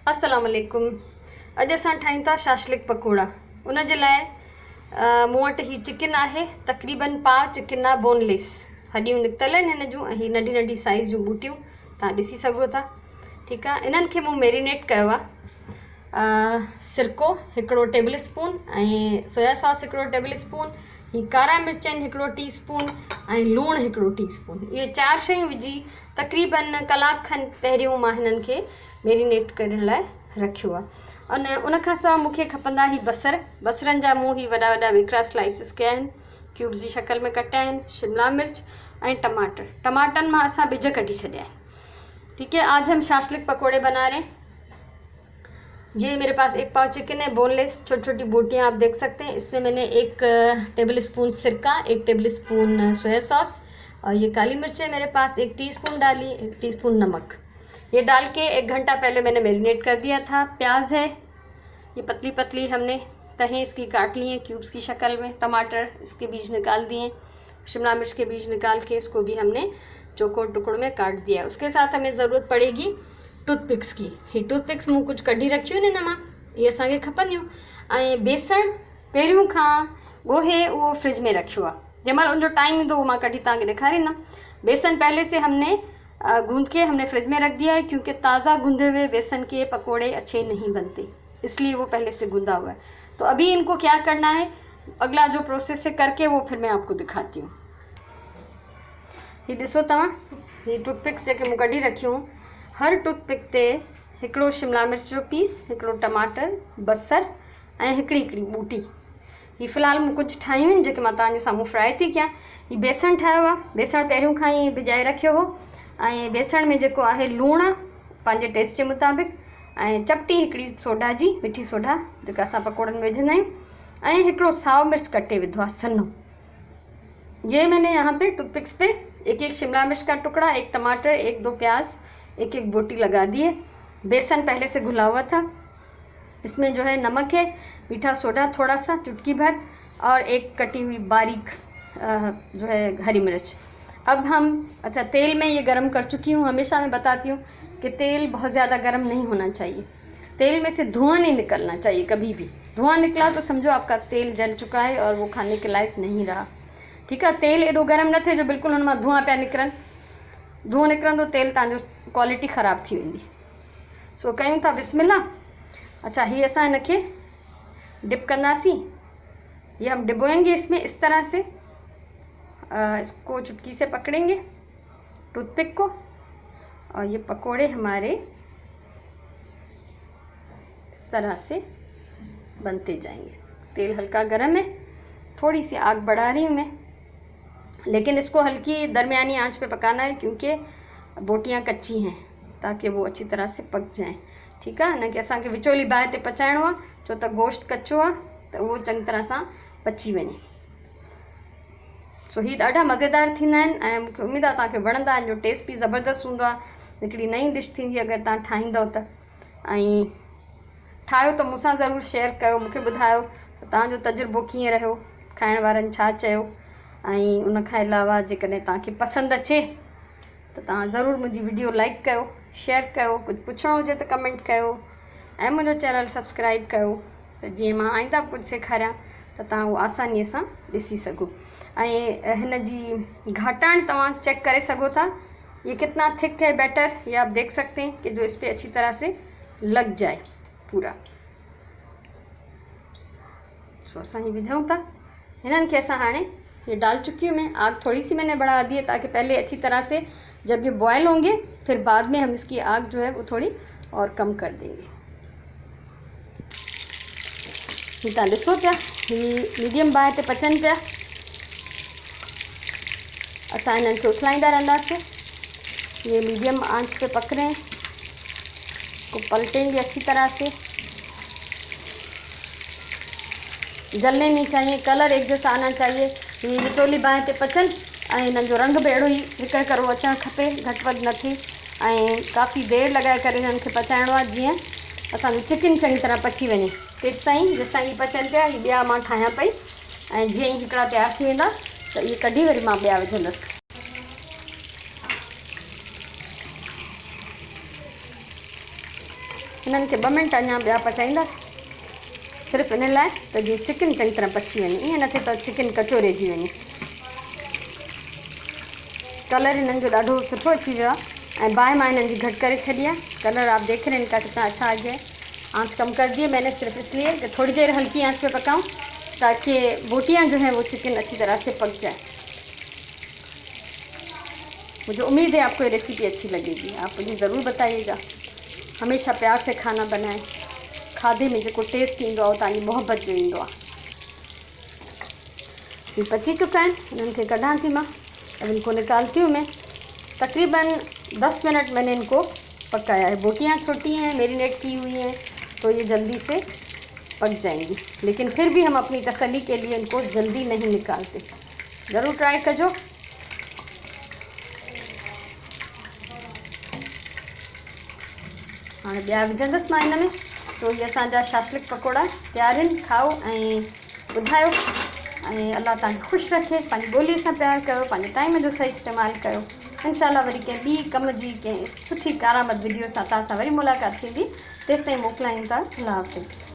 अस्सलाम वालेकुम। अॼु असां ठाहियूं था शाशलिक पकोड़ा। उन जे लाइ मूं वटि ही चिकन आहे, तक़रीबन पाव चिकन आहे, बोनलेस। हॾियूं निकितल आहिनि हिन जूं, ऐं नंढी नंढी साइज़ जूं बूटियूं तव्हां ॾिसी सघो था। ठीकु आहे, इन्हनि खे मूं मैरिनेट कयो आहे। सिरको हिकिड़ो टेबल स्पून, ऐं सोया सॉस हिकिड़ो टेबल स्पून, ही कारा मिर्च आहिनि हिकिड़ो टीस्पून, ऐं लूणु हिकिड़ो टीस्पून। इहे 4 शयूं विझी तक़रीबन कलाक खनि पहिरियों मां हिननि खे मैरिनेट करण लाइ रखियो आहे। अने उनखां सवाइ मूंखे खपंदा ही बसरनि जा मूं ही वॾा वॾा वेकरा स्लाइसिस कया आहिनि, क्यूब्स जी शक्ल में कटिया आहिनि। शिमला मिर्च ऐं टमाटरनि मां असां बिज कढी छॾिया आहिनि। ठीक है, आज हम शाशलिक पकोड़े बना रहे हैं। ये मेरे पास 1 पाव चिकन है, बोनलेस, छोटी छोटी बोटियाँ आप देख सकते हैं। इसमें मैंने 1 टेबल स्पून सिरका, 1 टेबल स्पून सोया सॉस, और ये काली मिर्च है मेरे पास 1 टीस्पून डाली, 1 टीस्पून नमक। ये डाल के 1 घंटा पहले मैंने मैरिनेट कर दिया था। प्याज है, ये पतली पतली हमने तहें इसकी काट ली हैं क्यूब्स की शक्ल में। टमाटर, इसके बीज निकाल दिए। शिमला मिर्च के बीज निकाल के इसको भी हमने चौकोर टुकड़ों में काट दिया। उसके साथ हमें ज़रूरत पड़ेगी टूथपिक्स की। ही टूथपिक्स मूं कुछ कढी रखियूं आहिनि हिन मां, ये असांखे खपंदियूं। ऐं बेसण पहिरियों खां ॻोहे उहो फ्रिज में रखियो आहे, जंहिंमहिल उनजो टाइम ईंदो मां कढी तव्हांखे ॾेखारींदमि। बेसन पहले से हमने गूंद के हमने फ्रिज में रख दिया है, क्योंकि ताज़ा गूंदे हुए बेसन के पकोड़े अच्छे नहीं बनते, इसलिए वो पहले से गूंदा हुआ है। तो अभी इनको क्या करना है, अगला जो प्रोसेस है करके वो फिर मैं आपको दिखाती हूँ। ये ॾिसो तव्हां, ये टूथपिक्स जेके मूं कढी रखियूं, हर टूथपिक ते हिकिड़ो शिमला मिर्च जो पीस, हिकिड़ो टमाटर, बसर ऐं हिकिड़ी बूटी। ही फ़िलहाल मूं कुझु ठाहियूं आहिनि जेके मां तव्हांजे साम्हूं फ्राई थी कयां। ही बेसण ठाहियो आहे, बेसण पहिरियों खां ई भिॼाए रखियो हो, ऐं बेसण में जेको आहे लूणु आहे पंहिंजे टेस्ट जे मुताबिक़, ऐं चपटी हिकिड़ी सोडा जी, मिठी सोडा जेका असां पकोड़नि में विझंदा आहियूं, ऐं हिकिड़ो साओ मिर्च कटे विधो आहे सन्नो। ये मैंने यहाँ पे टूथपिक्स पे 1 शिमला मिर्च का टुकड़ा, 1 टमाटर, 1-2 प्याज, 1 बोटी लगा दिए। बेसन पहले से घुला हुआ था। इसमें जो है नमक है, मीठा सोडा थोड़ा सा चुटकी भर, और 1 कटी हुई बारीक जो है हरी मिर्च। अब हम तेल में ये गरम कर चुकी हूँ। हमेशा मैं बताती हूँ कि तेल बहुत ज़्यादा गरम नहीं होना चाहिए, तेल में से धुआं नहीं निकलना चाहिए कभी भी। धुआं निकला तो समझो आपका तेल जल चुका है और वो खाने के लायक नहीं रहा। ठीक है, तेल एडो गरम न थे जो बिल्कुल उन मां धुआं पिया निकिरनि। धुआं निकिरंदो तेल तव्हांजो क्वालिटी ख़राब थी वेंदी। सो कयूं था बिस्मिल्लाह। ही असां इनखे डिप कंदासीं। ये हम डिबोएंगे इसमें इस तरह से, इसको चुटकी से पकड़ेंगे टूथपिक को, और ये पकोड़े हमारे इस तरह से बनते जाएंगे। तेल हल्का गरम है, थोड़ी सी आग बढ़ा रही हूँ मैं, लेकिन इसको हल्की दरमियानी आंच पे पकाना है, क्योंकि बोटियां कच्ची हैं, ताकि वो अच्छी तरह से पक जाएं। ठीक है न, कि असांखे विचोली बाहि ते पचाइणो आहे, छो त गोश्त कच्चो आहे, त उहो चङी तरह सां पची वञे। सो ही ॾाढा मज़ेदार थींदा आहिनि, ऐं मूंखे उमेदु आहे तव्हांखे वणंदा आहिनि। जो टेस्ट बि ज़बरदस्तु हूंदो आहे। हिकिड़ी नई डिश थींदी अगरि तव्हां ठाहींदव त, ऐं ठाहियो त मूंसां ज़रूरु शेयर कयो, मूंखे ॿुधायो त तव्हांजो तजुर्बो कीअं रहियो, खाइण वारनि छा चयो। ऐं उनखां अलावा जेकॾहिं तव्हांखे पसंदि अचे त तव्हां ज़रूरु मुंहिंजी वीडियो लाइक कयो, शेयर कयो, कुझु पुछिणो हुजे त कमेंट कयो, ऐं मुंहिंजो चैनल सब्सक्राइब कयो, त जीअं मां आईंदा कुझु सेखारियां त तव्हां उहो आसानीअ सां ॾिसी सघो। ऐं हिन जी घाटाण तव्हां चेक करे सघो था, ये कितना थिक है बैटर, ये आप देख सकते हैं कि जो इस पर अच्छी तरह से लग जाए पूरा। सो असां ही विझूं था हिननि खे। असां हाणे ये डाल चुकी हूँ मैं। आग थोड़ी सी मैंने बढ़ा दी है, ताकि पहले अच्छी तरह से जब ये बॉयल होंगे, फिर बाद में हम इसकी आग जो है वो थोड़ी और कम कर देंगे। ही तव्हां ॾिसो पिया, ही मीडियम बाहि ते पचनि पिया। असां इन्हनि खे उथलाईंदा रहंदासीं। ये मीडियम आंच पे पक रहे हैं, को पलटेंगे अच्छी तरह से। जलने नहीं चाहिए, कलर एक जैसा आना चाहिए। ये विचोली बाहि ते पचनि, ऐं हिननि जो रंग बि अहिड़ो ई हिकु करो अचणु खपे, घटि वधि न थिए। ऐं काफ़ी देरि लॻाए करे हिननि खे पचाइणो आहे, जीअं असांजो चिकन चङी तरह पची वञे। तेसिताईं जेसिताईं पचनि पिया, ही ॿिया मां ठाहियां पई, ऐं जीअं ई हिकिड़ा तयारु थी वेंदा त इहे कढी वरी मां ॿिया विझंदसि। इन्हनि खे 2 मिंट अञा ॿिया पचाईंदासीं, सिर्फ़ु इन लाइ त जीअं चिकन चङी तरह पची वञे, ईअं न थिए त चिकन कचोरेजी वञे। कलर हिननि जो ॾाढो सुठो अची वियो आहे ऐं बाहि मां हिननि जी घटि करे छॾी आहे। कलर आप देख रहे हैं इनका कितना अच्छा आ गया है। आँच कम कर दी है मैंने सिर्फ इसलिए कि थोड़ी देर हल्की आँच पे पकाऊं ताकि बोटियाँ जो हैं वो चिकन अच्छी तरह से पक जाए। मुझे उम्मीद है आपको ये रेसिपी अच्छी लगेगी। आप मुझे ज़रूर बताइएगा। हमेशा प्यार से खाना बनाएं। खाधे में जो टेस्ट ईंदो आहे तव्हांजी मोहब्बत जो ईंदो आहे। ये पची चुका है, इन्हनि खे कढां थी मां, अब इनको निकालती हूँ मैं। तकरीबन 10 मिनट मैंने इनको पकाया है। बोटियाँ छोटी हैं, मैरिनेट की हुई हैं, तो ये जल्दी से पक जाएंगी, लेकिन फिर भी हम अपनी तसल्ली के लिए इनको जल्दी नहीं निकालते। ज़रूर ट्राई कजो। हाँ ॿिया विझंदसि मां हिन में। सो ये असांजा शाशलिक पकोड़ा तैयार आहिनि। खाओ ऐं ॿुधायो ऐं अल्लाह तव्हांखे ख़ुशि रखे। पंहिंजी ॿोलीअ सां प्यार कयो, पंहिंजे टाइम जो सही इस्तेमालु कयो। इंशाल्लाह वरी कंहिं ॿी कम जी कंहिं सुठी कारआमद वीडियो सां तव्हां सां वरी मुलाक़ात थींदी। तेसिताईं मोकिलायूं था। अल्लाह हाफ़िज़।